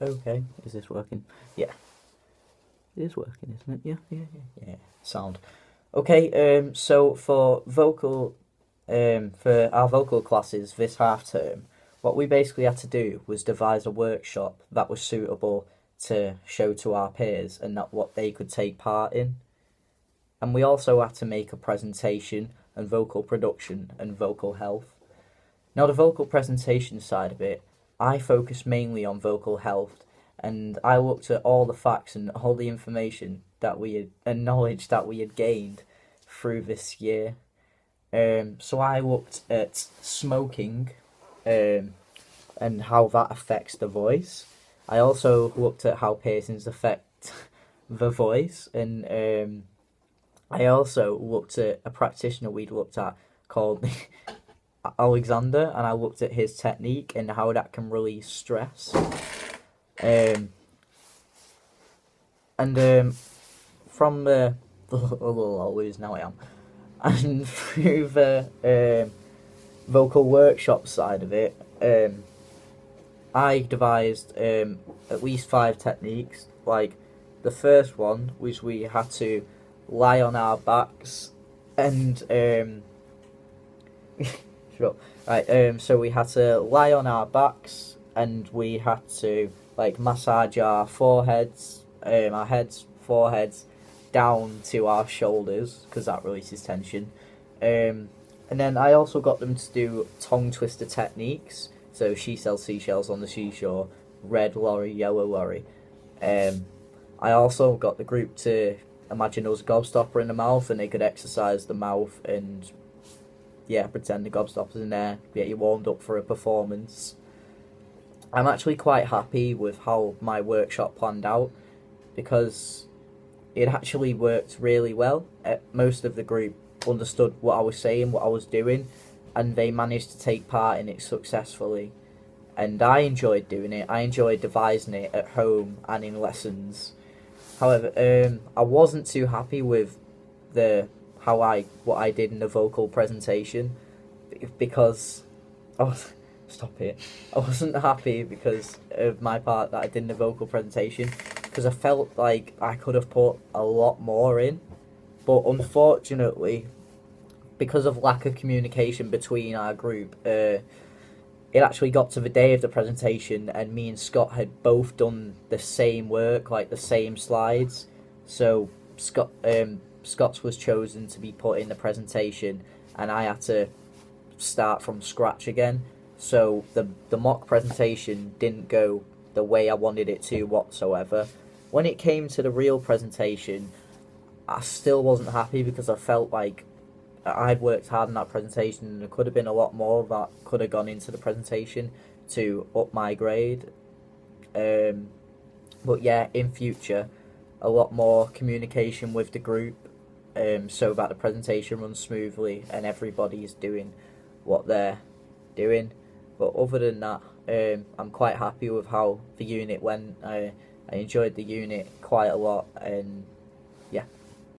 Okay, is this working? Yeah, it is working, isn't it? Yeah. Sound. Okay, so for our vocal classes this half term, what we basically had to do was devise a workshop that was suitable to show to our peers and that what they could take part in. And we also had to make a presentation and vocal production and vocal health. Now, the vocal presentation side of it, I focused mainly on vocal health, and I looked at all the facts and all the information that we had and knowledge that we had gained through this year. So I looked at smoking, um, and how that affects the voice. I also looked at how piercings affect the voice, and I also looked at a practitioner we'd looked at called Alexander, and I looked at his technique and how that can release stress. Um, and from the I'll lose now I am, and through the vocal workshop side of it, I devised at least 5 techniques. Like the first one was we had to lie on our backs and Sure. Right, so we had to lie on our backs and we had to like massage our heads, foreheads down to our shoulders because that releases tension. And then I also got them to do tongue twister techniques. So she sells seashells on the seashore, red lorry, yellow lorry. Um, I also got the group to imagine there was a gobstopper in the mouth and they could exercise the mouth and yeah, pretend the gobstopper's in there, get you warmed up for a performance. I'm actually quite happy with how my workshop planned out because it actually worked really well. Most of the group understood what I was saying, what I was doing, and they managed to take part in it successfully. And I enjoyed doing it. I enjoyed devising it at home and in lessons. However, I wasn't too happy with the what I did in the vocal presentation because I was stop it. I wasn't happy because of my part that I did in the vocal presentation because I felt like I could have put a lot more in, but unfortunately, because of lack of communication between our group, it actually got to the day of the presentation, and me and Scott had both done the same work, like the same slides. So Scott's was chosen to be put in the presentation, and I had to start from scratch again. So the mock presentation didn't go the way I wanted it to whatsoever. When it came to the real presentation, I still wasn't happy because I felt like I'd worked hard on that presentation and there could have been a lot more that could have gone into the presentation to up my grade. Um, but yeah, in future, a lot more communication with the group, so that the presentation runs smoothly and everybody's doing what they're doing. But other than that, I'm quite happy with how the unit went. I enjoyed the unit quite a lot, and yeah,